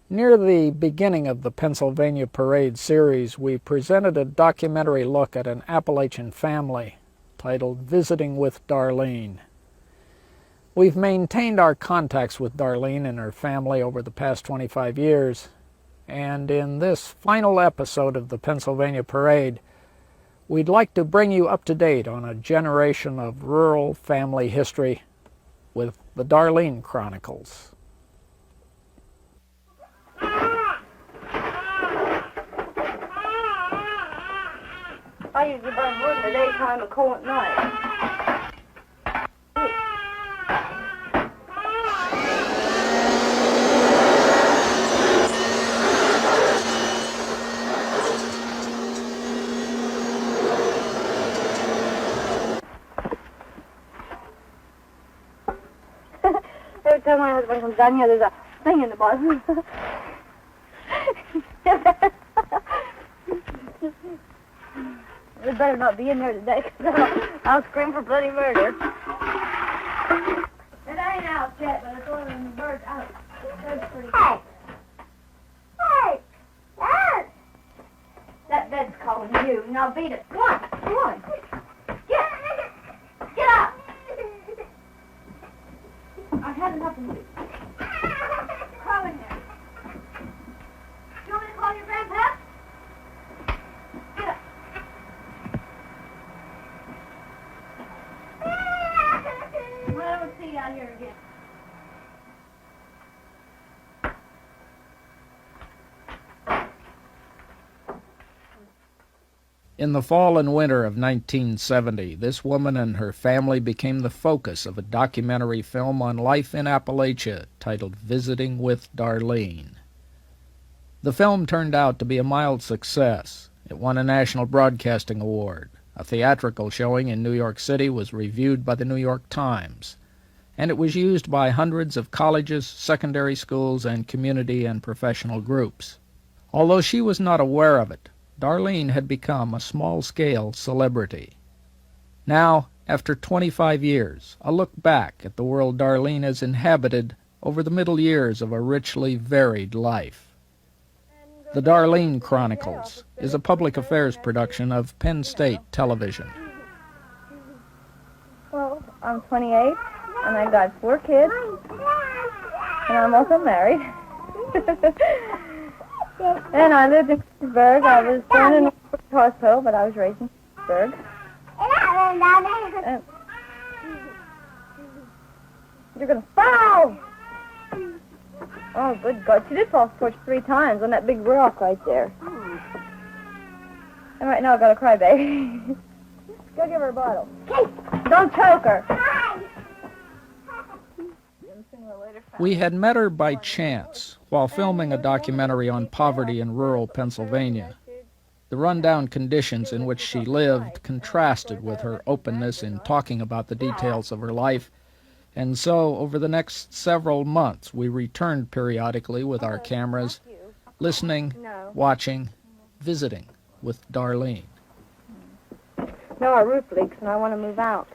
Near the beginning of the Pennsylvania Parade series, we presented a documentary look at an Appalachian family titled Visiting with Darlene. We've maintained our contacts with Darlene and her family over the past 25 years, and in this final episode of the Pennsylvania Parade, we'd like to bring you up to date on a generation of rural family history with the Darlene Chronicles. I usually burn wood in the daytime and coal at night. Every time my husband comes down here, there's a thing in the bottom. We better not be in there today, because I'll scream for bloody murder. It ain't out yet, but it's only when the bird's out. That's pretty good. Hey! Hey! That bed's calling you. Now beat it. Come on. Come on. Get up! I've had enough of you. Crawl in there. You want me to call your grandpa? Get up. Well, I don't see you out here again. In the fall and winter of 1970, this woman and her family became the focus of a documentary film on life in Appalachia titled Visiting with Darlene. The film turned out to be a mild success. It won a National Broadcasting Award. A theatrical showing in New York City was reviewed by the New York Times, and it was used by hundreds of colleges, secondary schools, and community and professional groups. Although she was not aware of it, Darlene had become a small-scale celebrity. Now, after 25 years, a look back at the world Darlene has inhabited over the middle years of a richly varied life. The Darlene Chronicles is a public affairs production of Penn State Television. Well, I'm 28, and I got 4 kids, and I'm also married. And I lived in Pittsburgh. I was born in Hospital, but I was raised in Pittsburgh. You're going to fall! Oh, good God. She did fall off the porch 3 times on that big rock right there. And right now I've got a crybaby. Go give her a bottle. Don't choke her. We had met her by chance while filming a documentary on poverty in rural Pennsylvania. The rundown conditions in which she lived contrasted with her openness in talking about the details of her life, and so over the next several months we returned periodically with our cameras, listening, watching, visiting with Darlene. No, our roof leaks and I want to move out.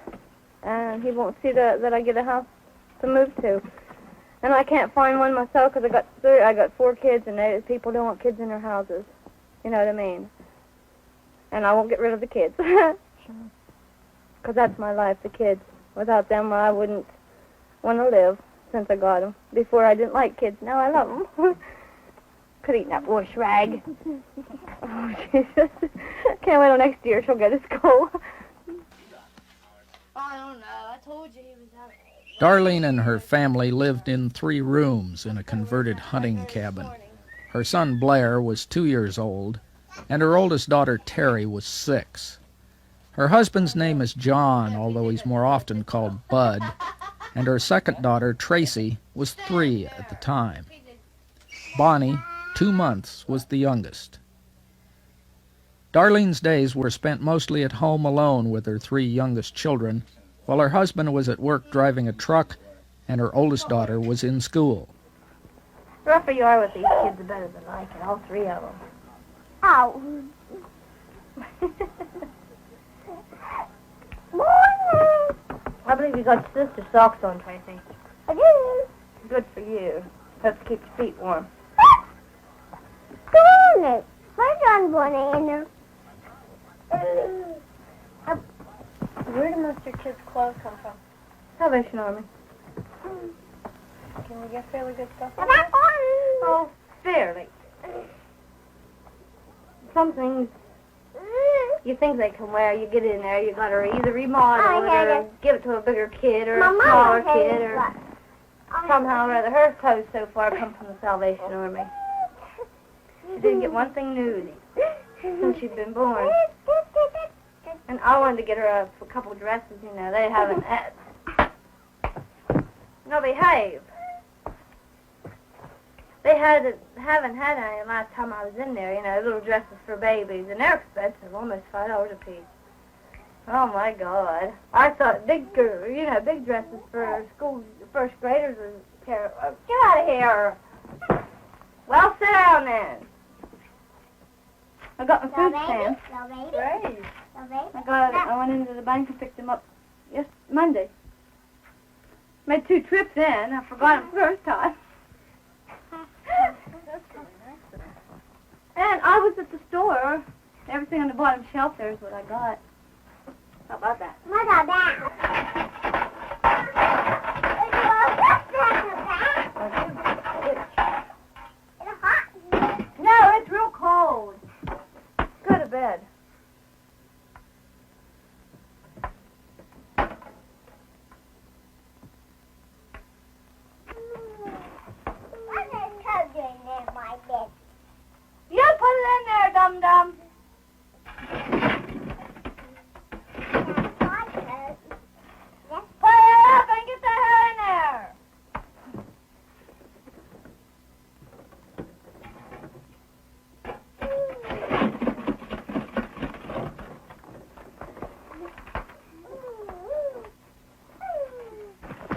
And he won't see that I get a house to move to. And I can't find one myself because I got 4 kids, and people don't want kids in their houses. You know what I mean? And I won't get rid of the kids. Because that's my life, the kids. Without them, I wouldn't want to live since I got them. Before, I didn't like kids. Now I love them. Could eat that bush rag. Oh, Jesus. Can't wait till next year she'll go to school. I don't know. I told you he was out. Darlene and her family lived in 3 rooms in a converted hunting cabin. Her son Blair was 2 years old, and her oldest daughter Terry was 6. Her husband's name is John, although he's more often called Bud, and her second daughter Tracy was 3 at the time. Bonnie, 2 months, was the youngest. Darlene's days were spent mostly at home alone with her 3 youngest children, while her husband was at work driving a truck and her oldest daughter was in school. The rougher you are with these kids, the better than I can, all 3 of them. Ow! Morning! I believe you got sister socks on, Tracy. I do. Good for you. Helps keep your feet warm. Darlene, where's John Bonnie? Where do most of your kids' clothes come from? Salvation Army. Can you get fairly good stuff? Oh, fairly. Some things you think they can wear, you get in there, you gotta either remodel it or give it to a bigger kid or a smaller kid or somehow or other. Her clothes so far come from the Salvation Army. She didn't get one thing new since she'd been born. And I wanted to get her a couple dresses, you know. They haven't had. No, behave. They haven't had any last time I was in there, you know, little dresses for babies. And they're expensive, almost $5 a piece. Oh, my God. I thought big dresses for school first graders was terrible. Get out of here. Well, sit down then. I got my food stamps. Great. I went into the bank and picked them up Monday. Made 2 trips in. I forgot them the first time. And I was at the store. Everything on the bottom shelf there is what I got. How about that? What about that? No, it's real cold. Go to bed. You put it in there, dum-dum. Put it up and get the hair in there.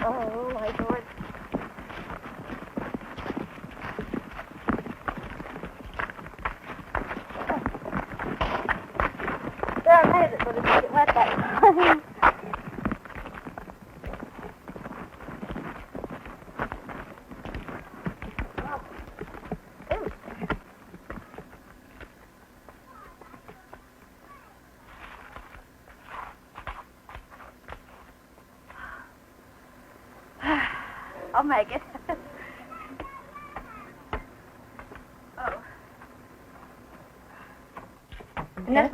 Oh, my God. There, I made it, but it didn't get wet that time. I'll make it. Oh. And that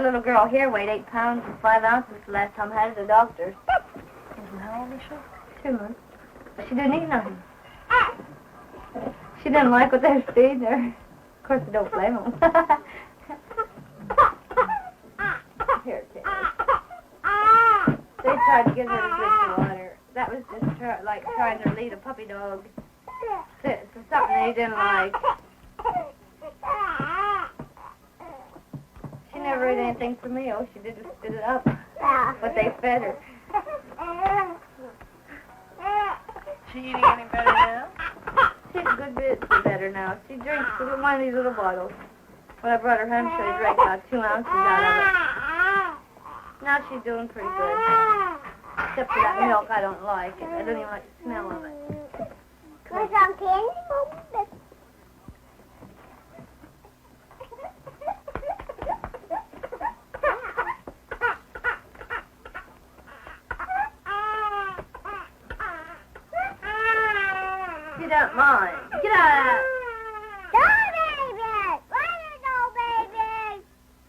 little girl here weighed 8 pounds and 5 ounces the last time I had her at the doctor's. How old is she? 2 months. But she didn't eat nothing. She didn't like what they were feeding her. Of course, I don't blame them. Here, take it. They tried to get her to drink water. That was just like trying to lead a puppy dog to something they didn't like. She never ate anything for meals. She did just spit it up. But they fed her. She eating any better now? She's a good bit better now. She drinks one of these little bottles. When I brought her home, she drank about 2 ounces out of it. Now she's doing pretty good. Except for that milk I don't like. I don't even like the smell of it. Want some candy, Mom? You don't mind. Get out. No, baby! No, baby!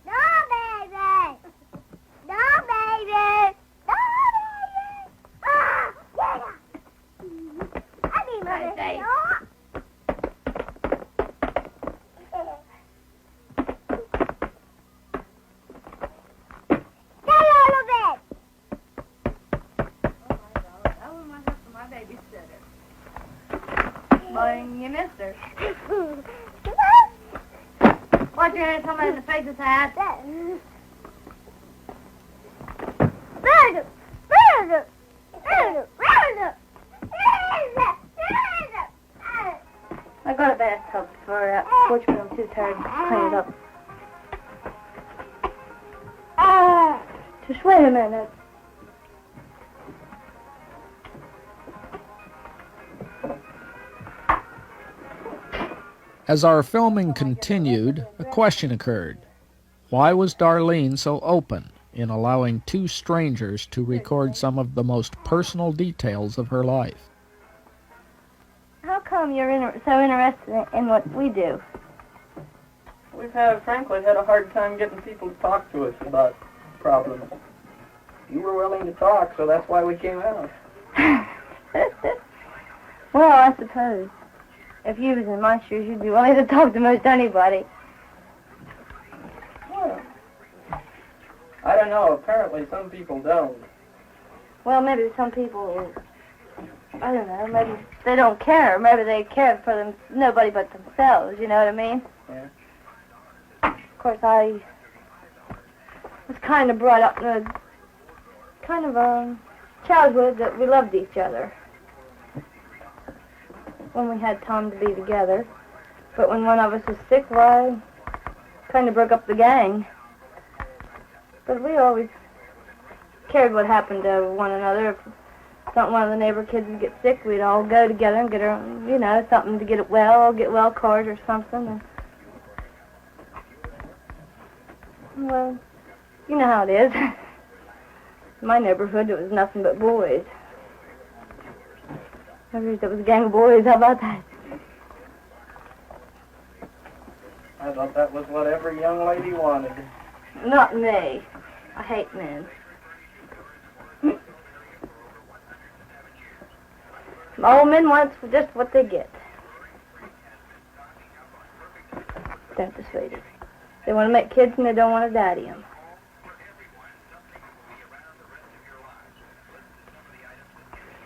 No, baby! No, baby! No, baby! Ah, get up! I mean, Mother, Hey. Stay a little bit! Oh, my God. I want my help for my babysitter. Boing, you missed her. What, you're going to come in the face of that? I got a bathtub for which one I'm too tired to clean it up. Just wait a minute. As our filming continued, a question occurred. Why was Darlene so open in allowing two strangers to record some of the most personal details of her life? How come you're so interested in what we do? We've frankly had a hard time getting people to talk to us about problems. You were willing to talk, so that's why we came out. Well, I suppose. If you was in my shoes, you'd be willing to talk to most anybody. Well, I don't know. Apparently some people don't. Well, maybe some people, I don't know, maybe they don't care. Maybe they care for nobody but themselves, you know what I mean? Yeah. Of course, I was kind of brought up in a kind of a childhood that we loved each other when we had time to be together. But when one of us was sick, why, kind of broke up the gang. But we always cared what happened to one another. If one of the neighbor kids would get sick, we'd all go together and get her, you know, something to get it well, get well cards or something. And, well, you know how it is. In my neighborhood, it was nothing but boys. It was a gang of boys. How about that? I thought that was what every young lady wanted. Not me. I hate men. All men want just what they get. Don't dissuade it. They want to make kids and they don't want to daddy them.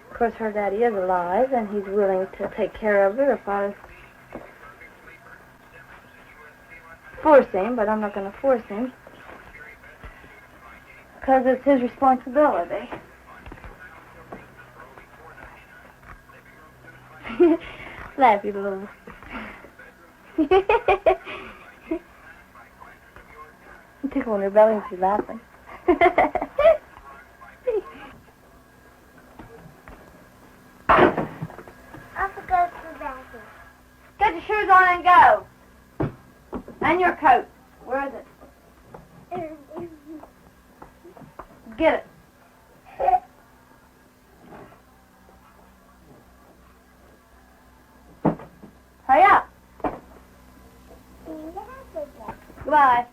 Of course, her daddy is alive, and he's willing to take care of her if I force him, but I'm not going to force him. Because it's his responsibility. Laugh, you little... You tickle in her belly and she's laughing. I forgot the bathroom. Get your shoes on and go. And your coat. Where is it? Get it. Hurry up. Goodbye.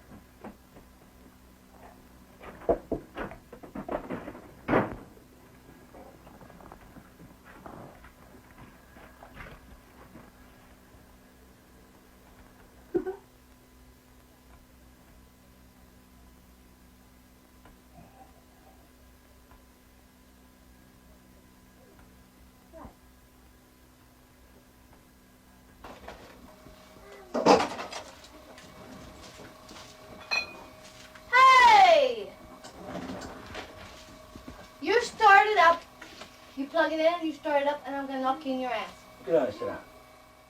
You plug it in, you start it up, and I'm going to knock you in your ass. Good on, sit down.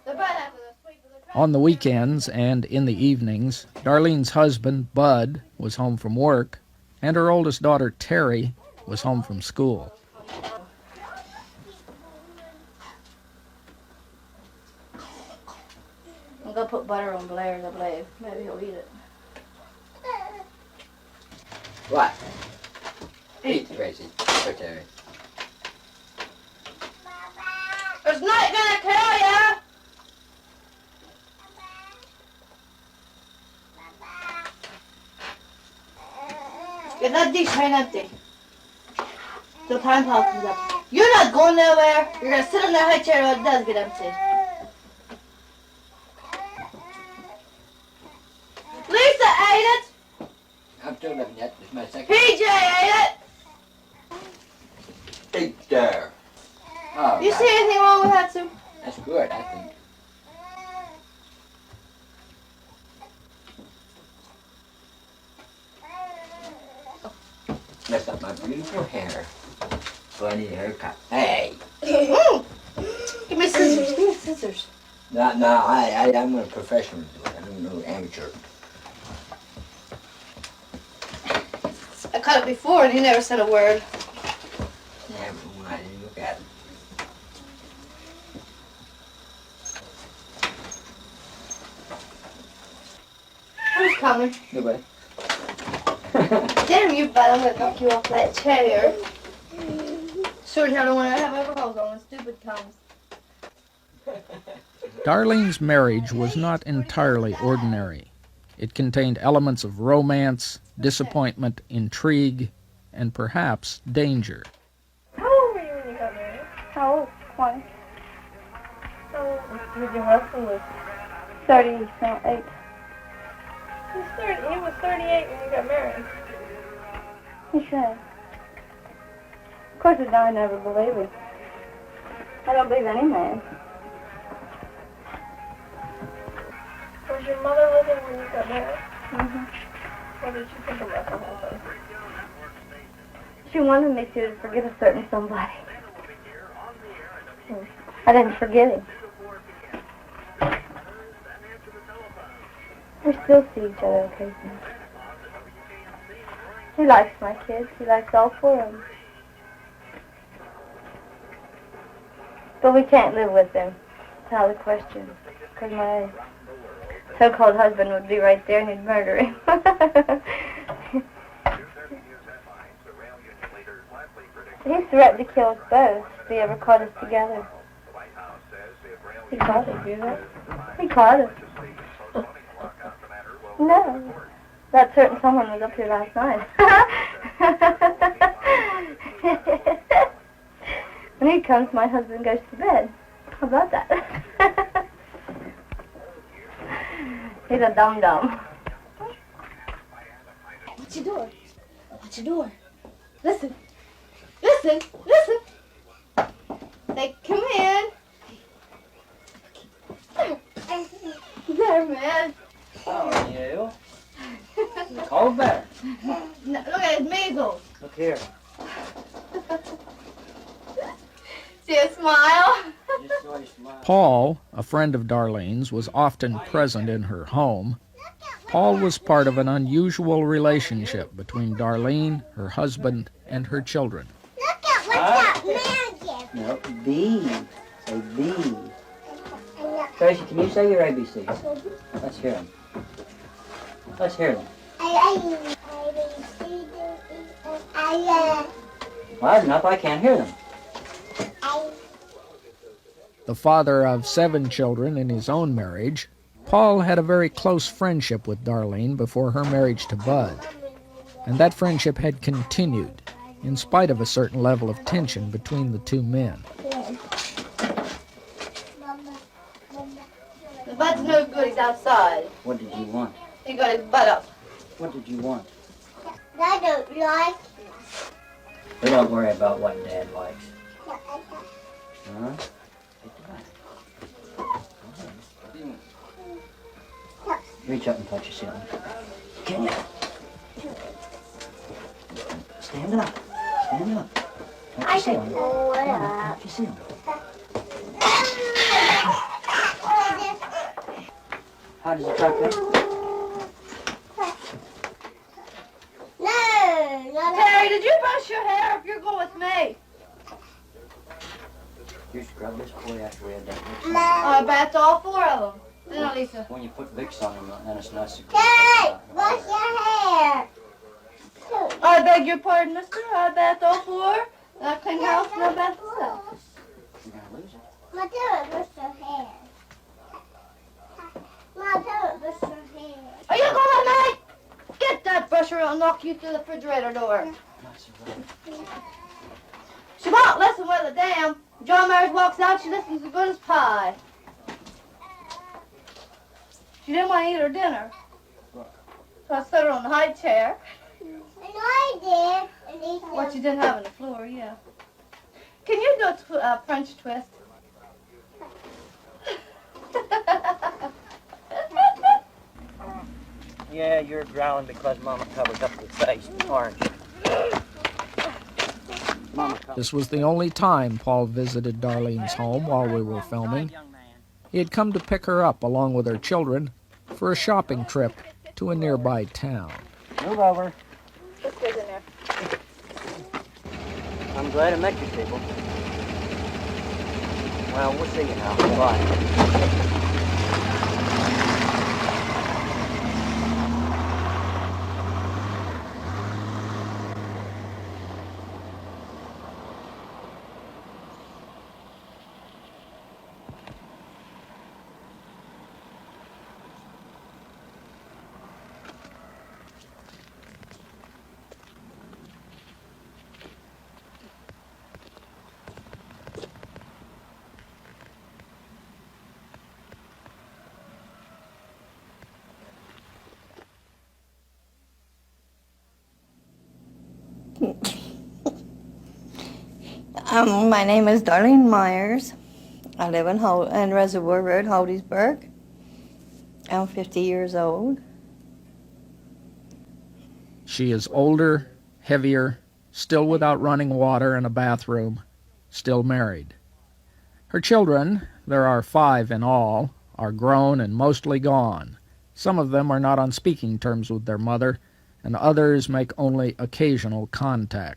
They're bad after the sweep, but they're On the weekends and in the evenings, Darlene's husband, Bud, was home from work, and her oldest daughter, Terry, was home from school. I'm going to put butter on Blair's, I believe. Maybe he'll eat it. What? Eat, Tracy. For Terry. It's not going to kill ya! Get that dish right empty. The time clock comes up. You're not going nowhere. You're going to sit in that high chair while it does get empty. Lisa ate it! I'm still living yet. This is my second. PJ ate it! Eat there. Oh, You see anything wrong with that, Sue? That's good, I think. Messed up my beautiful hair. Funny haircut. Hey! Give me scissors. Give me scissors. No, I'm a professional. I'm no amateur. I cut it before and he never said a word. Yeah, but I didn't look at it. coming. Goodbye. Damn you, bud, I'm gonna knock you off that chair. Sure as hell don't want to have overalls on when stupid comes. Darlene's marriage was not entirely ordinary. It contained elements of romance, disappointment, intrigue, and perhaps danger. How old were you when you got married? How old? 20. How old did your husband live? 38. He was 38 when you got married. He should. Of course, I never believe it. I don't believe any man. Was your mother living when you got married? Mm-hmm. What did she think about the whole thing? She wanted me to forget a certain somebody. I didn't forget him. We still see each other occasionally. He likes my kids. He likes all 4 of them. But we can't live with them. That's out of the question. Because my so-called husband would be right there and he'd murder him. He threatened to kill us both if he ever caught us together. He caught us, you know? He caught us. No. That certain someone was up here last night. When he comes, my husband goes to bed. How about that? He's a dum-dum. What's your door? What's your door? Listen. Listen. Listen. Say, come in. There, man. Oh, you. It's cold there. No, look at his measles. Look here. See a smile? Just saw you smile. Paul, a friend of Darlene's, was often present in her home. Paul was part of an unusual relationship between Darlene, her husband, and her children. Look at what that man did. No, B. Say B. Tracy, can you say your ABCs? Let's hear them. Let's hear them. Loud enough, I can't hear them. The father of 7 children in his own marriage, Paul had a very close friendship with Darlene before her marriage to Bud. And that friendship had continued, in spite of a certain level of tension between the 2 men. The Bud's no good, he's outside. What did you want? He got his butt up. What did you want? I don't like. We don't worry about what Dad likes. Huh? Reach up and touch your ceiling. Can you? Stand up. Stand up. Touch your ceiling. Touch your ceiling. How does it tuck up? Terry, did you brush your hair if you're going with me? You scrub this boy after we had that Vicks on. I bathed all 4 of them. Then Lisa. When you put Vicks on them, then it's nice to Hey, wash your hair. I beg your pardon, mister. I bathed all 4. And I cleaned the house and I bathed myself. You're gonna lose it. Ma, don't brush your hair. Ma, don't brush your hair. Are you going with me? Get that brush or I'll knock you through the refrigerator door. Not so bad. She won't listen with a damn. John Myers walks out, she listens as good as pie. She didn't want to eat her dinner. So I set her on the high chair. And I did. And What you didn't have on the floor, yeah. Can you do a French twist? Yeah, you're growling because Mama covers up your face, aren't you? Mama covers. This was the only time Paul visited Darlene's home while we were filming. He had come to pick her up along with her children for a shopping trip to a nearby town. Move over. Let's get in there. I'm glad I met you people. Well, we'll see you now. Bye. My name is Darlene Myers. I live in Reservoir Road, Holdysburg. I'm 50 years old. She is older, heavier, still without running water and a bathroom, still married. Her children, there are 5 in all, are grown and mostly gone. Some of them are not on speaking terms with their mother, and others make only occasional contact.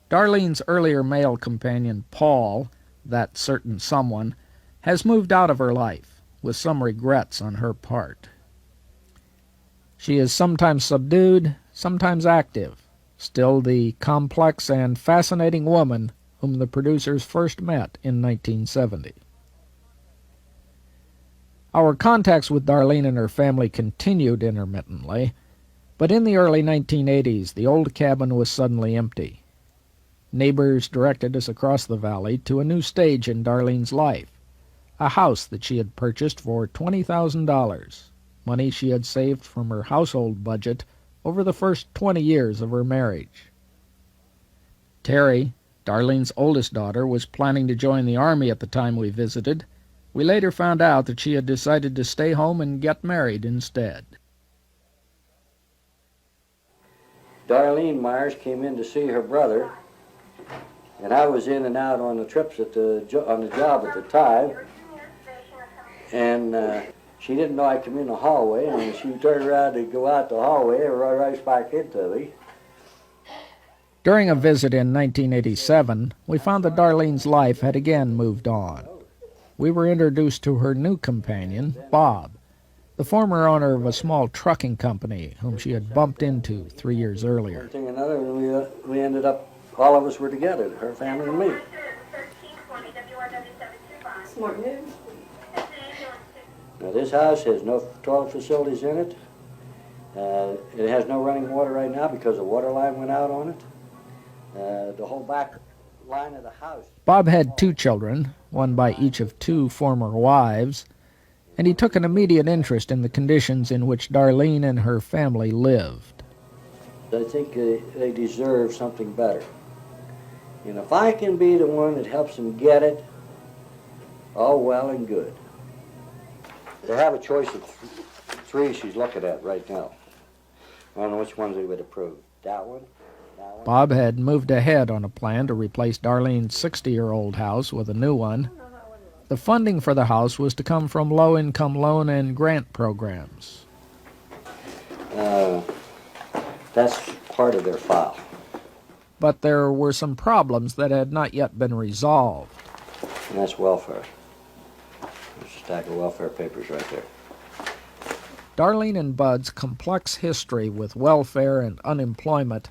Darlene's earlier male companion, Paul, that certain someone, has moved out of her life, with some regrets on her part. She is sometimes subdued, sometimes active, still the complex and fascinating woman whom the producers first met in 1970. Our contacts with Darlene and her family continued intermittently, but in the early 1980s the old cabin was suddenly empty. Neighbors directed us across the valley to a new stage in Darlene's life, a house that she had purchased for $20,000, money she had saved from her household budget over the first 20 years of her marriage. Terry, Darlene's oldest daughter, was planning to join the Army at the time we visited. We later found out that she had decided to stay home and get married instead. Darlene Myers came in to see her brother, and I was in and out on the trips on the job at the time, and she didn't know I'd come in the hallway, and when she turned around to go out the hallway, it ran right back into me. During a visit in 1987, we found that Darlene's life had again moved on. We were introduced to her new companion, Bob, the former owner of a small trucking company whom she had bumped into 3 years earlier. One thing and another, and we ended up, all of us were together, her family and me. Smart move. Now this house has no toilet facilities in it. It has no running water right now because the water line went out on it. The whole back line of the house. Bob had 2 children, one by each of 2 former wives, and he took an immediate interest in the conditions in which Darlene and her family lived. I think they deserve something better. And if I can be the one that helps them get it, all well and good. They have a choice of 3 she's looking at right now. I don't know which ones they would approve. That one? Bob had moved ahead on a plan to replace Darlene's 60-year-old house with a new one. The funding for the house was to come from low-income loan and grant programs. That's part of their file. But there were some problems that had not yet been resolved. And that's welfare. There's a stack of welfare papers right there. Darlene and Bud's complex history with welfare and unemployment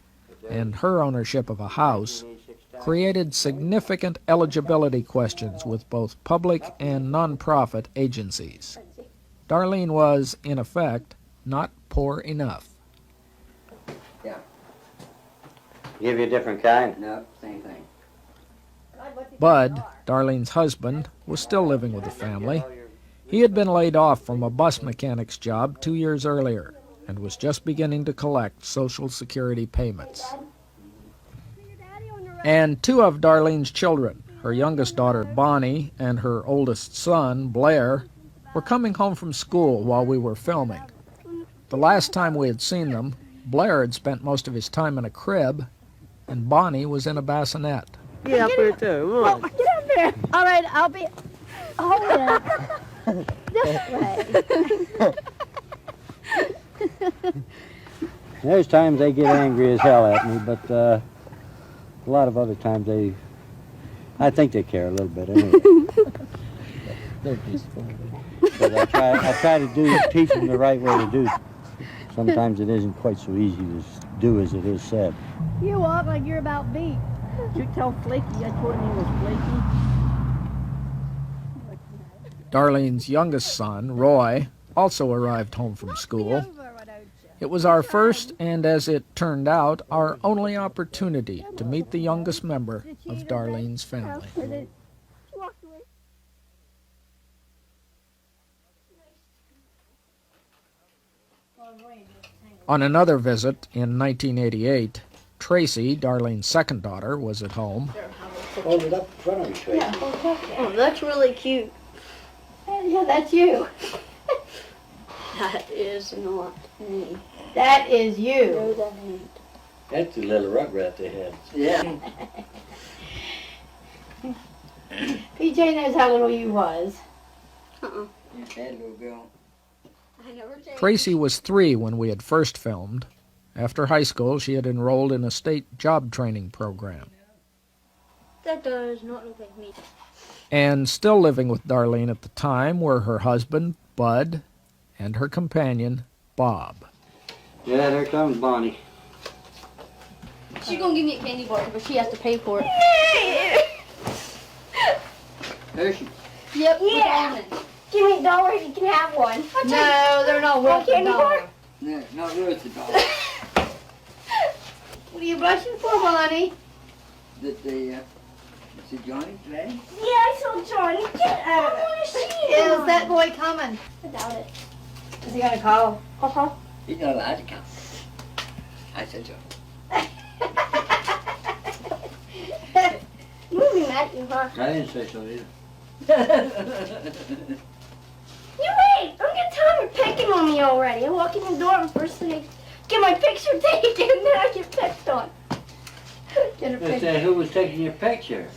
and her ownership of a house created significant eligibility questions with both public and nonprofit agencies. Darlene was, in effect, not poor enough. Yeah. Give you a different kind? No, same thing. Bud, Darlene's husband, was still living with the family. He had been laid off from a bus mechanic's job 2 years earlier and was just beginning to collect Social Security payments. And 2 of Darlene's children, her youngest daughter Bonnie and her oldest son Blair, were coming home from school while we were filming. The last time we had seen them, Blair had spent most of his time in a crib, and Bonnie was in a bassinet. Get up here too. Oh, get up there. All right, I'll be. Hold it. This way. There's times they get angry as hell at me, but a lot of other times I think they care a little bit anyway. They're peaceful. But I try to teach them the right way to do. Sometimes it isn't quite so easy to do as it is said. You walk like you're about beat. Did you tell Flaky I told him he was flaky? Darlene's youngest son, Roy, also arrived home from school. It was our first, and as it turned out, our only opportunity to meet the youngest member of Darlene's family. On another visit in 1988, Tracy, Darlene's second daughter, was at home. Hold it up in front of you, Tracy. Yeah, oh, that's really cute. Yeah, that's you. That is not me. That is you. No, that ain't. That's the little rugrat they had. Yeah. PJ knows how little you was. You had little girl. I never changed. Tracy was 3 when we had first filmed. After high school, she had enrolled in a state job training program. That does not look like me. And still living with Darlene at the time were her husband, Bud, and her companion, Bob. Yeah, there comes Bonnie. She's gonna give me a candy bar, but she has to pay for it. There she. Yep, with Yeah. almonds. Give me $1, you can have one. No, they're not worth a candy bar? dollar. No, not worth the dollar. What are you blushing for, Bonnie? Did they, is it Johnny today? Yeah, I saw Johnny. Get out of it. I want to see Is that boy coming? I doubt it. Is he gonna call? Uh-huh. He's not allowed to come. I said so. Moving at you, huh? I didn't say so either. You wait! I'm getting tired of picking on me already. I walk in the door and first thing I get my picture taken, and then I get picked on. Get a They picture. said, who was taking your picture?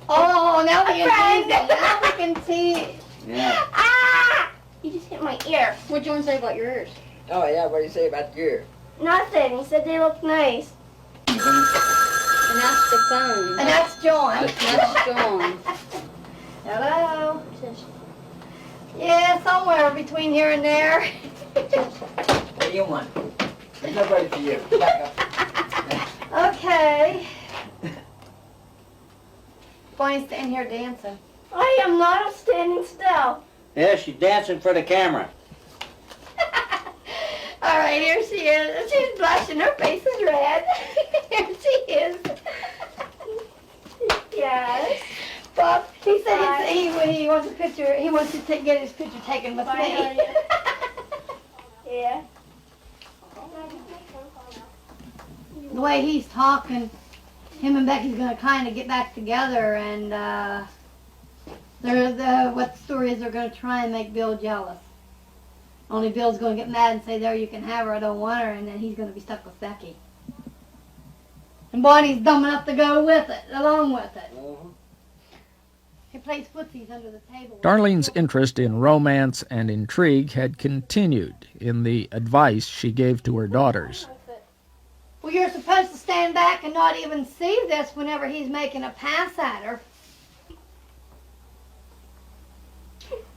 Oh, now we A can see friend. it. Now we can see it. Yeah. Ah! You just hit my ear. What'd you want to say about your ears? Oh yeah, what do you say about your? Nothing. He said they look nice. And that's the phone. And that's John. That's John. Hello. Yeah, somewhere between here and there. What do you want? There's nobody for you. Back up. Okay. Bonnie's standing here dancing. I am not standing still. Yeah, she's dancing for the camera. All right, here she is. She's blushing. Her face is red. Here she is. Yes. Bob, he said Bye. he wants a picture. He wants to get his picture taken with Bye, me. honey. Yeah. The way he's talking, him and Becky's gonna kind of get back together, and what the story is, they're gonna try and make Bill jealous. Only Bill's gonna get mad and say, "There, you can have her. I don't want her," and then he's gonna be stuck with Becky. And Bonnie's dumb enough to go with it, along with it. He plays footsies under the table. Darlene's interest in romance and intrigue had continued in the advice she gave to her daughters. Well, you're supposed to stand back and not even see this whenever he's making a pass at her.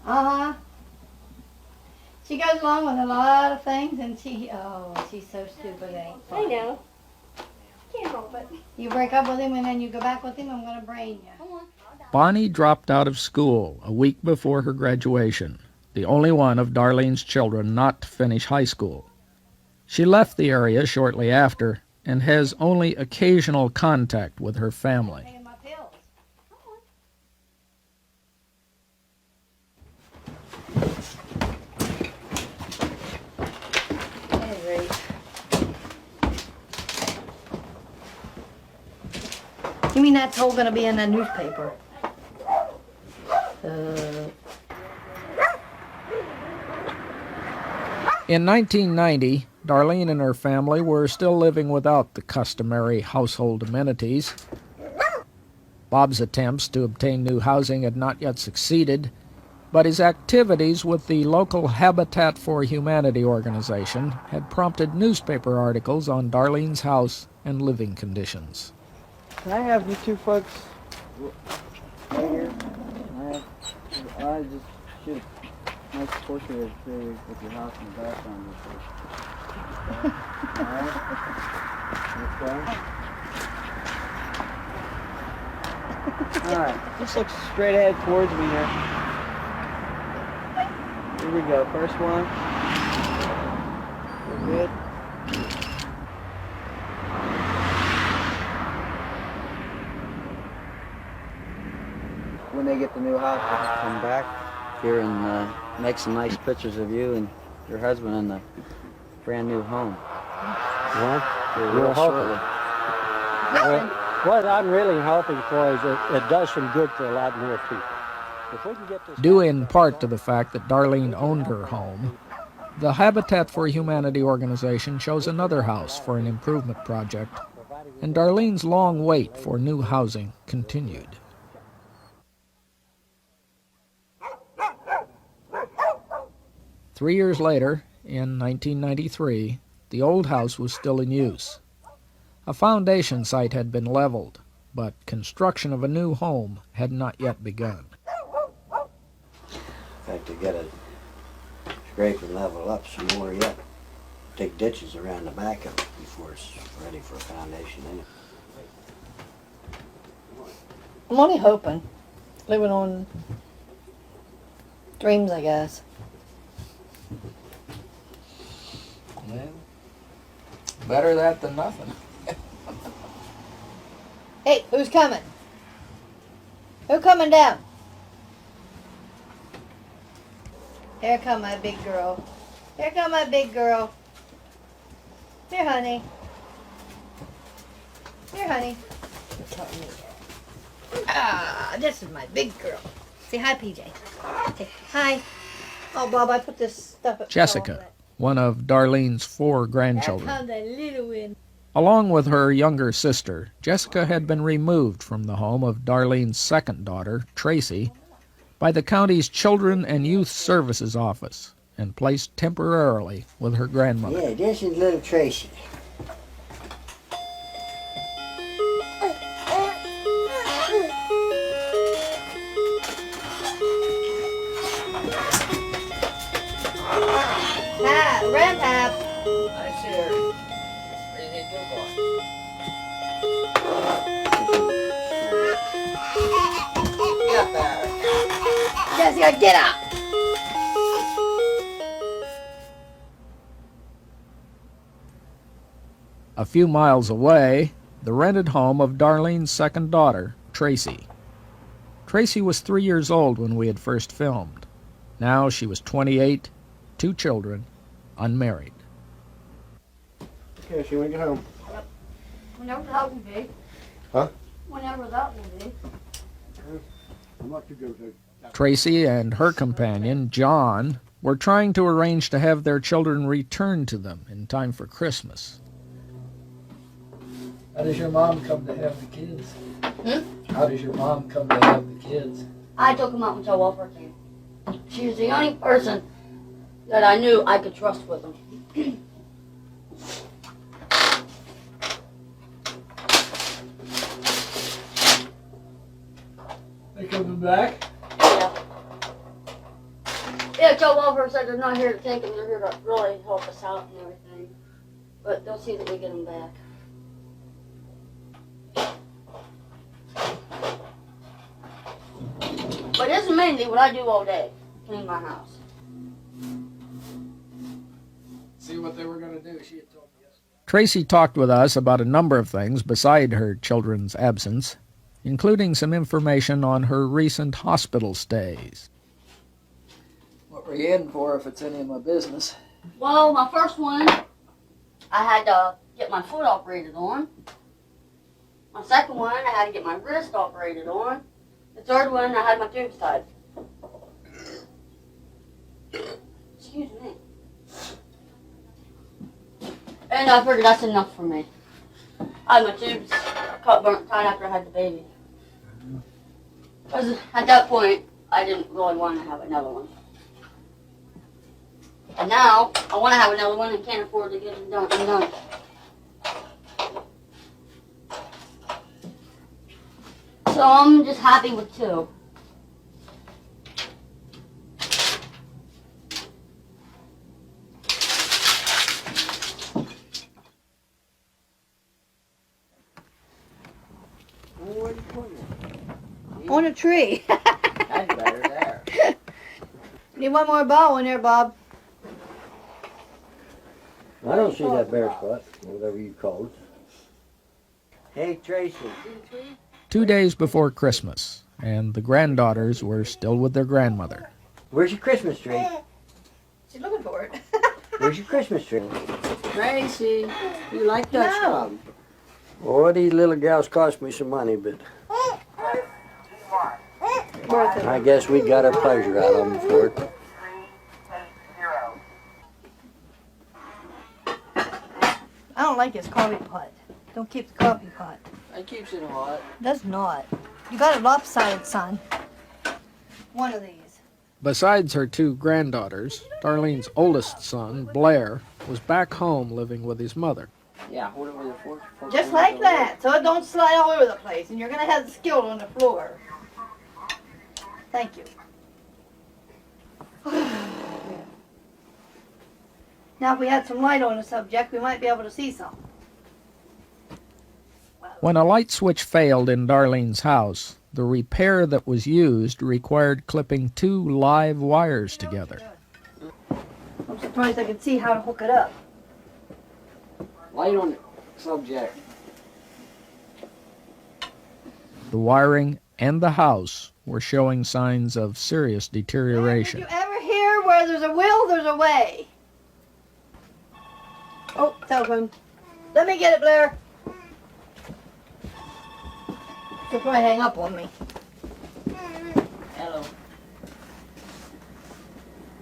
Uh-huh. She goes along with a lot of things, and she's so stupid, ain't I know. Can't help it. You break up with him and then you go back with him, I'm gonna brain you. Bonnie dropped out of school a week before her graduation, the only one of Darlene's children not to finish high school. She left the area shortly after and has only occasional contact with her family. Taking my pills. You mean that's all gonna be in the newspaper? In 1990, Darlene and her family were still living without the customary household amenities. Bob's attempts to obtain new housing had not yet succeeded, but his activities with the local Habitat for Humanity organization had prompted newspaper articles on Darlene's house and living conditions. Can I have you two folks right here? I just shoot a nice portrait of you with your house in the background. Alright? Okay. Alright, just look straight ahead towards me here. Here we go, first one. We're good. When they get the new house, they'll just come back here and make some nice pictures of you and your husband in the brand new home. What? Here Real real helpful. shortly. What I'm really hoping for is that it does some good for a lot more people. If we can get this Due in part to the fact that Darlene owned her home, the Habitat for Humanity organization chose another house for an improvement project, and Darlene's long wait for new housing continued. Three years later, in 1993, the old house was still in use. A foundation site had been leveled, but construction of a new home had not yet begun. In fact, to get it scrape and level up some more yet. Take ditches around the back of it before it's ready for a foundation in it. I'm only hoping. Living on dreams, I guess. Well, better that than nothing. Hey, who's coming? Who coming down? Here come my big girl. Here come my big girl. Here, honey. Here, honey. Ah, this is my big girl. Say hi, PJ. Say hi. Oh, Bob, I put this stuff at Jessica, one of Darlene's 4 grandchildren. Here comes the little one. Along with her younger sister, Jessica had been removed from the home of Darlene's second daughter, Tracy, by the county's Children and Youth Services Office and placed temporarily with her grandmother. Yeah, this is little Tracy. Pap, Grandpap. I see her. Really good boy. Get there. Jessica, get up. A few miles away, the rented home of Darlene's second daughter, Tracy. Tracy was 3 years old when we had first filmed. Now she was 28, 2 children, unmarried. Okay, so when you get home. Whenever that will be. Huh? Whenever that will be. I'm not too good with Tracy and her companion, John, were trying to arrange to have their children returned to them in time for Christmas. How does your mom come to have the kids? Hmm? How does your mom come to have the kids? I took him out and told welfare came. She was the only person that I knew I could trust with him. They coming back? Yeah. Yeah, Joe Welfare said they're not here to take him, they're here to really help us out and everything. But they'll see that we get him back. But this is mainly what I do all day. Clean my house. See what they were going to do. She had told me yesterday. Tracy talked with us about a number of things beside her children's absence, including some information on her recent hospital stays. What were you in for if it's any of my business? Well, my first one, I had to get my foot operated on. My second one, I had to get my wrist operated on. The third one, I had my tubes tied. Excuse me. And I figured that's enough for me. I had my tubes cut, burnt, tied after I had the baby. Because at that point, I didn't really want to have another one. And now, I want to have another one and can't afford to get it done. So I'm just happy with 2. On a tree. That's better there. Need one more ball in there, Bob. I don't see that bare spot, whatever you call it. Hey, Tracy. 2 days before Christmas, and the granddaughters were still with their grandmother. Where's your Christmas tree? She's looking for it. Where's your Christmas tree? Tracy, you like Dutch No. Club? Boy, these little gals cost me some money, but I guess we got our pleasure out of them for it. I don't like his coffee pot. Don't keep the coffee pot. It keeps it hot. Does not. You got it lopsided, son. One of these. Besides her two granddaughters, Darlene's oldest son, Blair, was back home living with his mother. Yeah, hold it with a fork. Just like that, so it don't slide all over the place, and you're gonna have the skill on the floor. Thank you. Now, if we had some light on the subject, we might be able to see something. When a light switch failed in Darlene's house, the repair that was used required clipping two live wires together. I'm surprised I could see how to hook it up. Light on the subject. The wiring and the house were showing signs of serious deterioration. Did you ever hear where there's a will, there's a way? Oh, telephone. Let me get it, Blair. She'll probably hang up on me. Hello.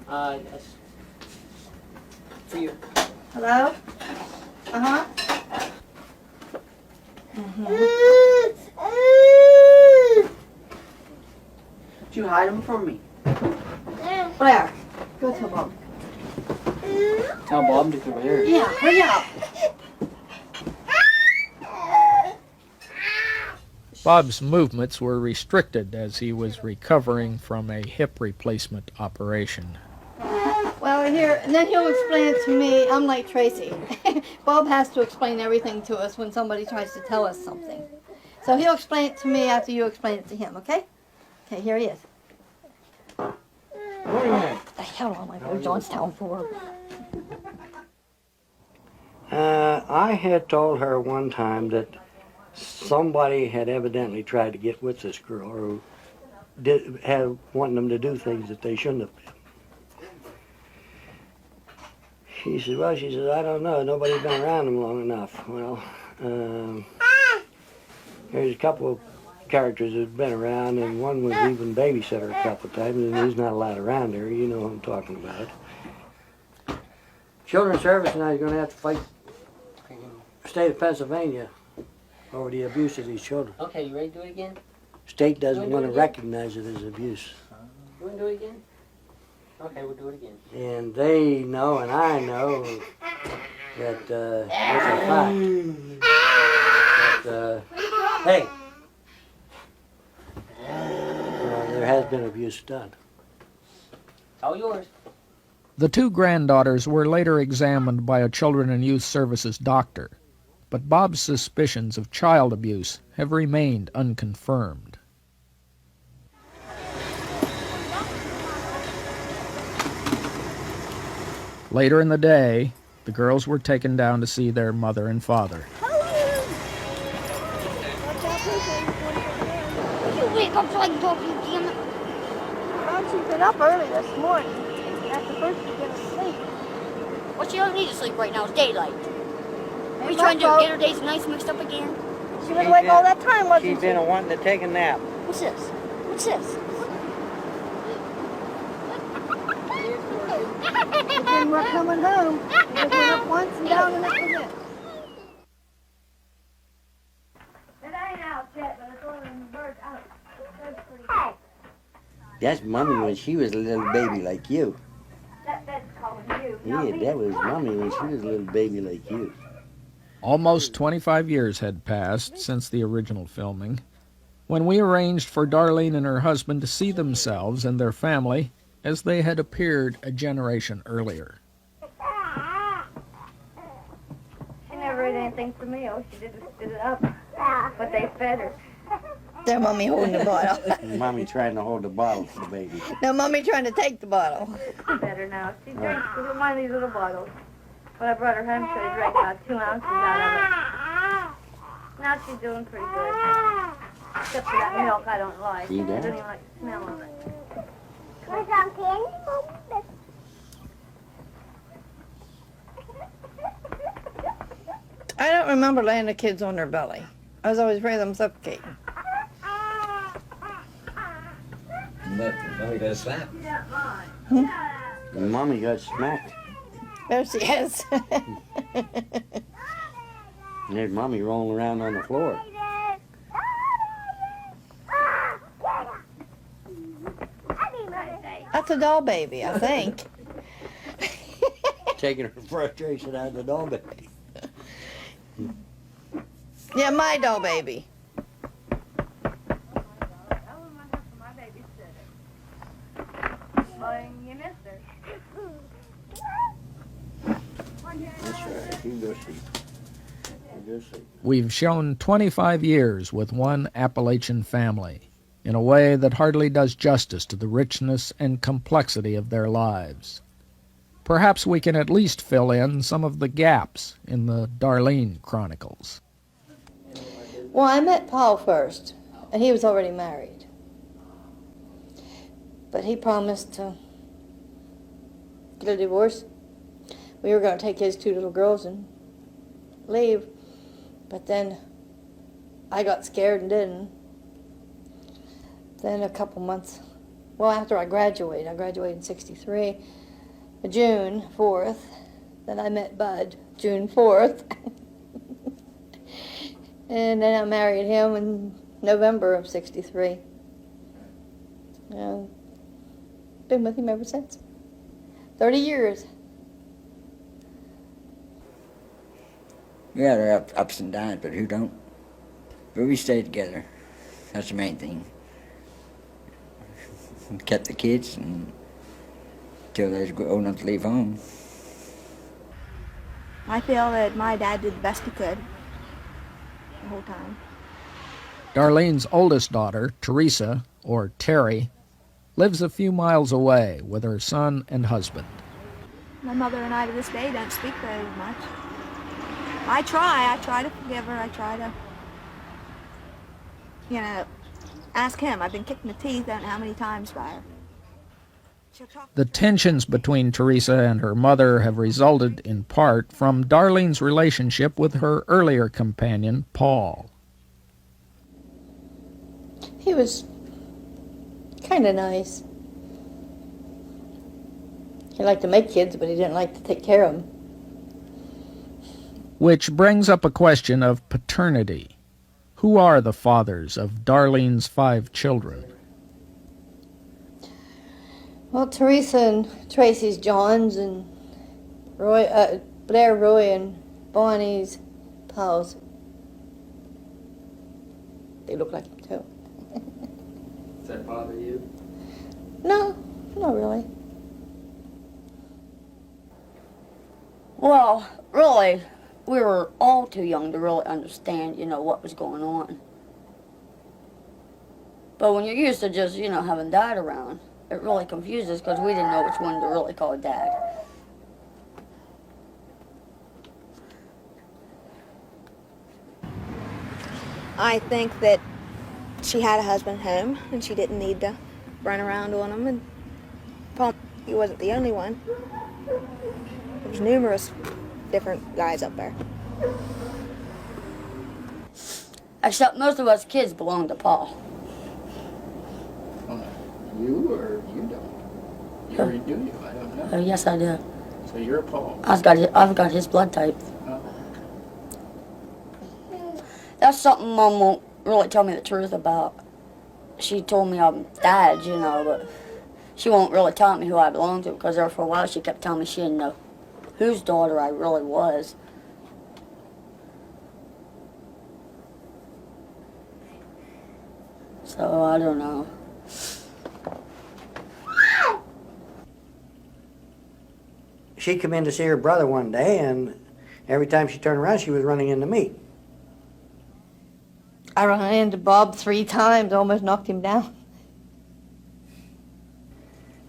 Yes. For you. Hello? Uh-huh. Did you hide them from me? Blair, go tell Bob. Tell Bob to come here. Yeah, hurry up. Bob's movements were restricted as he was recovering from a hip replacement operation. Well, here, and then he'll explain it to me. I'm like Tracy. Bob has to explain everything to us when somebody tries to tell us something. So he'll explain it to me after you explain it to him, okay? Okay, here he is. What are The hell am I going to Johnstown for? I had told her one time that somebody had evidently tried to get with this girl, or had wanting them to do things that they shouldn't have been. She said, well, I don't know. Nobody's been around them long enough. Well, there's a couple of characters that have been around, and one was even babysit her a couple of times, and he's not allowed around her. You know what I'm talking about. Children's Service now is going to have to fight the state of Pennsylvania over the abuse of these children. Okay, you ready to do it again? State doesn't You wanna want do to it again? recognize it as abuse. You want to do it again? Okay, we'll do it again. And they know, and I know, that it's a fact. That, hey, there has been abuse done. It's all yours. The two granddaughters were later examined by a Children and Youth Services doctor, but Bob's suspicions of child abuse have remained unconfirmed. Later in the day, the girls were taken down to see their mother and father. You wake up so I can talk to you, damn it. Well, she's been up early this morning. After first she get to sleep. Well, she doesn't need to sleep right now. It's daylight. What are you my trying to do? fault. Get her days and nights mixed up again? She was awake all that time, wasn't She's she? been wanting to take a nap. What's this? What's this? Then we're coming home. We just went up once and down, and that was it. It ain't out yet, but it's only in the bird out. That's pretty good. That's Mommy when she was a little baby like you. That's calling you. Yeah, that was Mommy when she was a little baby like you. Almost 25 years had passed since the original filming, when we arranged for Darlene and her husband to see themselves and their family as they had appeared a generation earlier. She never ate anything for me. Oh, she did spit it up. But they fed her. Their mommy holding the bottle. Mommy trying to hold the bottle for the baby. No, mommy trying to take the bottle. She's better now. She drinks one of these little bottles. When I brought her home, she only drank about 2 ounces out of it. Now she's doing pretty good. Except for that milk I don't like. See I that? don't even like the smell of it. I don't remember laying the kids on their belly. I was always afraid of them suffocating. Mommy got slapped. Hmm? Mommy got smacked. There she is. And there's Mommy rolling around on the floor. That's a doll baby, I think. Taking her frustration out of the doll baby. Yeah, my doll baby. That's right. You can go see. You go see. We've shown 25 years with one Appalachian family in a way that hardly does justice to the richness and complexity of their lives. Perhaps we can at least fill in some of the gaps in the Darlene Chronicles. Well, I met Paul first, and he was already married. But he promised to get a divorce. We were going to take his 2 little girls and leave. But then I got scared and didn't. Then a couple months, well, after I graduated in 63, June 4th, then I met Bud, June 4th. And then I married him in November of 63. And been with him ever since. 30 years. Yeah, there are ups and downs, but who don't? But we stayed together. That's the main thing. Kept the kids until they was old enough to leave home. I feel that my dad did the best he could the whole time. Darlene's oldest daughter, Teresa, or Terry, lives a few miles away with her son and husband. My mother and I to this day don't speak very much. I try to forgive her. I try to, ask him. I've been kicked in the teeth, I don't know how many times by her. The tensions between Teresa and her mother have resulted in part from Darlene's relationship with her earlier companion, Paul. He was kind of nice. He liked to make kids, but he didn't like to take care of them. Which brings up a question of paternity. Who are the fathers of Darlene's 5 children? Well, Teresa and Tracy's John's, and Blair, Roy, and Bonnie's Paul's. They look like him too. Does that bother you? No, not really. Well, really, we were all too young to really understand, what was going on. But when you're used to just, having Dad around, it really confuses because we didn't know which one to really call Dad. I think that she had a husband home and she didn't need to run around on him. And Paul, he wasn't the only one. There was numerous different guys up there. Except most of us kids belong to Paul. You or you don't? Or do you? I don't know. Oh, yes, I do. So you're Paul. I've got his blood type. Oh. That's something Mom won't really tell me the truth about. She told me I'm Dad, but she won't really tell me who I belong to because there for a while she kept telling me she didn't know whose daughter I really was. So I don't know. She come in to see her brother one day, and every time she turned around, she was running into me. I ran into Bob 3 times, almost knocked him down.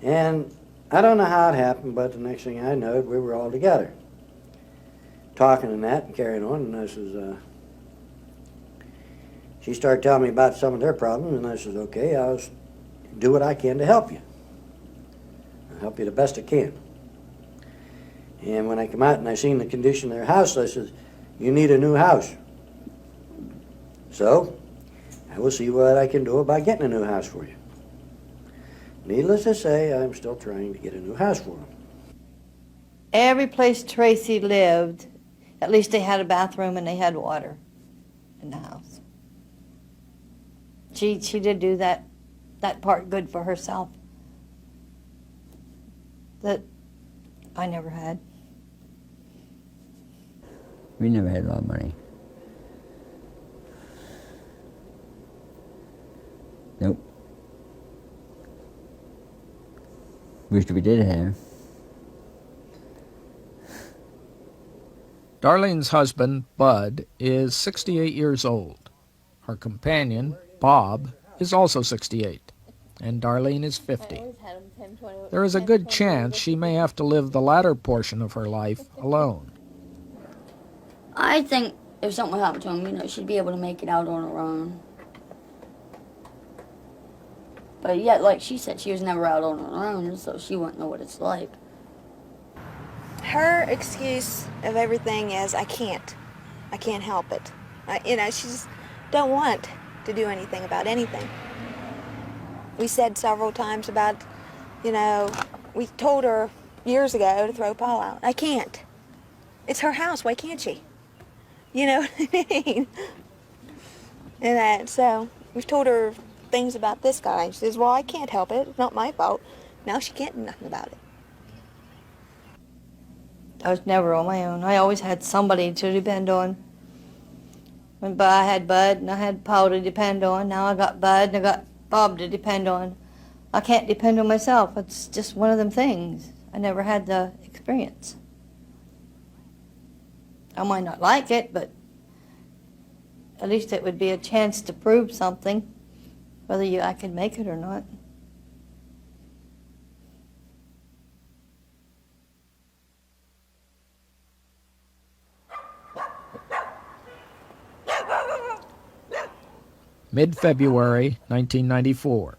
And I don't know how it happened, but the next thing I knowed, we were all together, talking and that and carrying on. And I says, she started telling me about some of their problems, and I says, okay, I'll do what I can to help you. I'll help you the best I can. And when I come out and I seen the condition of their house, I says, you need a new house. So, I will see what I can do about getting a new house for you. Needless to say, I'm still trying to get a new house for him. Every place Tracy lived, at least they had a bathroom and they had water in the house. She did do that part good for herself that I never had. We never had a lot of money. Nope. Wish we did have. Darlene's husband, Bud, is 68 years old. Her companion, Bob, is also 68, and Darlene is 50. There is a good chance she may have to live the latter portion of her life alone. I think if something happened to him, she'd be able to make it out on her own. But yet, like she said, she was never out on her own, so she wouldn't know what it's like. Her excuse of everything is, I can't help it. She just don't want to do anything about anything. We said several times about, we told her years ago to throw Paul out. I can't. It's her house. Why can't she? You know what I mean? And so we've told her things about this guy. She says, well, I can't help it. It's not my fault. Now she can't do nothing about it. I was never on my own. I always had somebody to depend on. When I had Bud and I had Paul to depend on. Now I got Bud and I got Bob to depend on. I can't depend on myself. It's just one of them things. I never had the experience. I might not like it, but at least it would be a chance to prove something, whether I could make it or not. Mid-February 1994,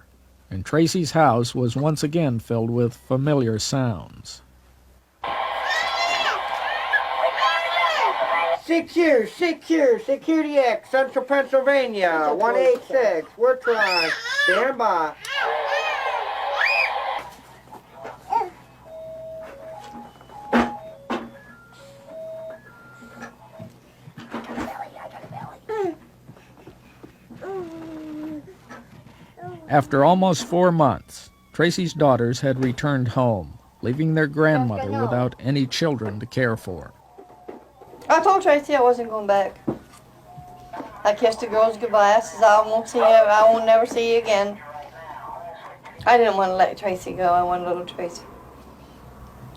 and Tracy's house was once again filled with familiar sounds. 6 years, Security X, Central Pennsylvania, 186. We're trying. Stand by. After almost 4 months, Tracy's daughters had returned home, leaving their grandmother without any children to care for. I told Tracy I wasn't going back. I kissed the girls goodbye. I said, I won't never see you again. I didn't want to let Tracy go. I wanted little Tracy.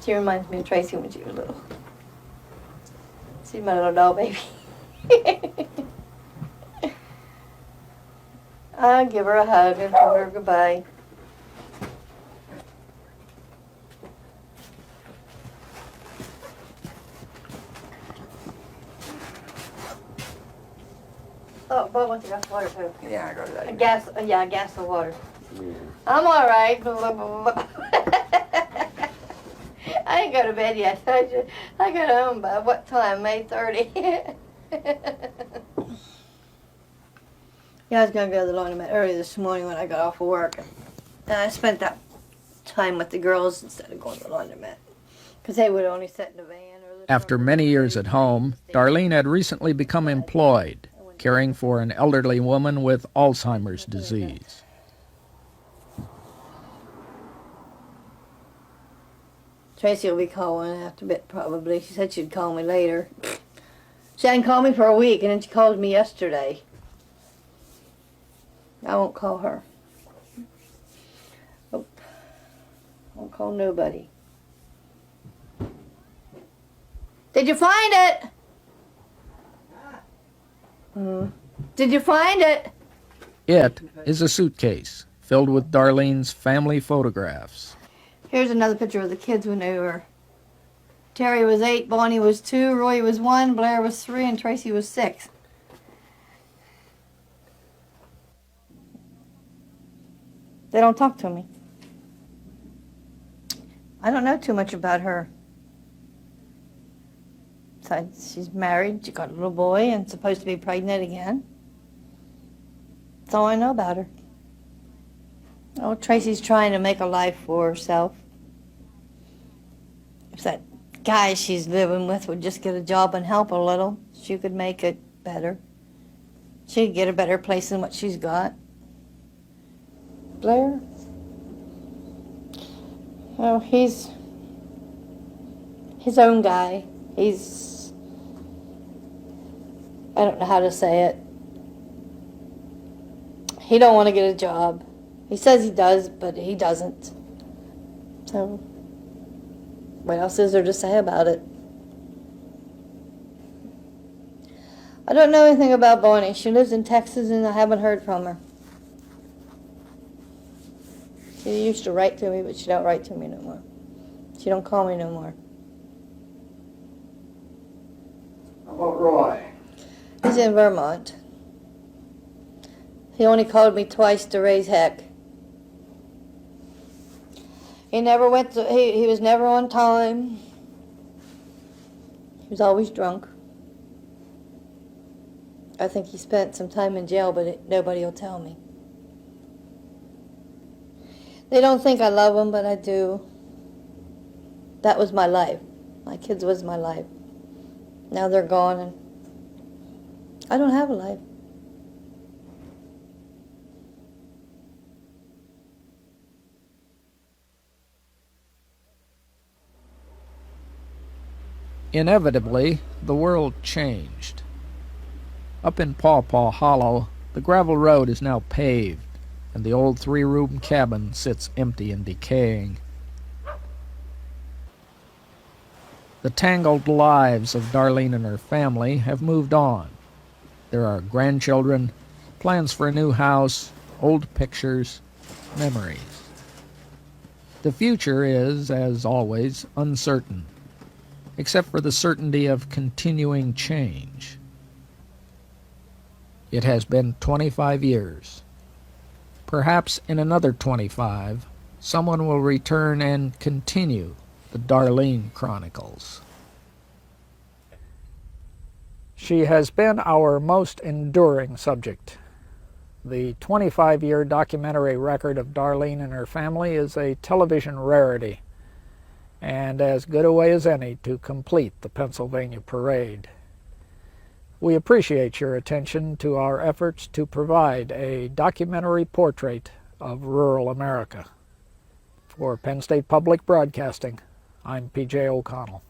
She reminds me of Tracy when she was little. She's my little doll baby. I'll give her a hug and tell her goodbye. Oh, Bob wants a glass of water too. Yeah, I go to that. A gas of water. Yeah. I'm all right. I ain't go to bed yet. I got home by what time? May 30. Yeah, I was going to go to the laundromat early this morning when I got off of work. And I spent that time with the girls instead of going to the laundromat. Because they would only sit in the van. After many years at home, Darlene had recently become employed, caring for an elderly woman with Alzheimer's disease. Tracy will be calling after a bit, probably. She said she'd call me later. She hadn't called me for a week, and then she called me yesterday. I won't call her. Nope. I won't call nobody. Did you find it? Did you find it? It is a suitcase filled with Darlene's family photographs. Here's another picture of the kids when they were... Terry was 8, Bonnie was 2, Roy was 1, Blair was 3, and Tracy was 6. They don't talk to me. I don't know too much about her. Besides, she's married, she got a little boy, and supposed to be pregnant again. That's all I know about her. Oh, Tracy's trying to make a life for herself. If that guy she's living with would just get a job and help a little, she could make it better. She could get a better place than what she's got. Blair? Oh, he's his own guy. He's, I don't know how to say it. He don't want to get a job. He says he does, but he doesn't. So, what else is there to say about it? I don't know anything about Bonnie. She lives in Texas and I haven't heard from her. She used to write to me, but she don't write to me no more. She don't call me no more. How about Roy? He's in Vermont. He only called me twice to raise heck. He never went to, he was never on time. He was always drunk. I think he spent some time in jail, but nobody will tell me. They don't think I love them, but I do. That was my life. My kids was my life. Now they're gone, and I don't have a life. Inevitably, the world changed. Up in Paw Paw Hollow, the gravel road is now paved, and the old three-room cabin sits empty and decaying. The tangled lives of Darlene and her family have moved on. There are grandchildren, plans for a new house, old pictures, memories. The future is, as always, uncertain, except for the certainty of continuing change. It has been 25 years. Perhaps in another 25, someone will return and continue the Darlene Chronicles. She has been our most enduring subject. The 25-year documentary record of Darlene and her family is a television rarity, and as good a way as any to complete the Pennsylvania Parade. We appreciate your attention to our efforts to provide a documentary portrait of rural America. For Penn State Public Broadcasting, I'm P.J. O'Connell.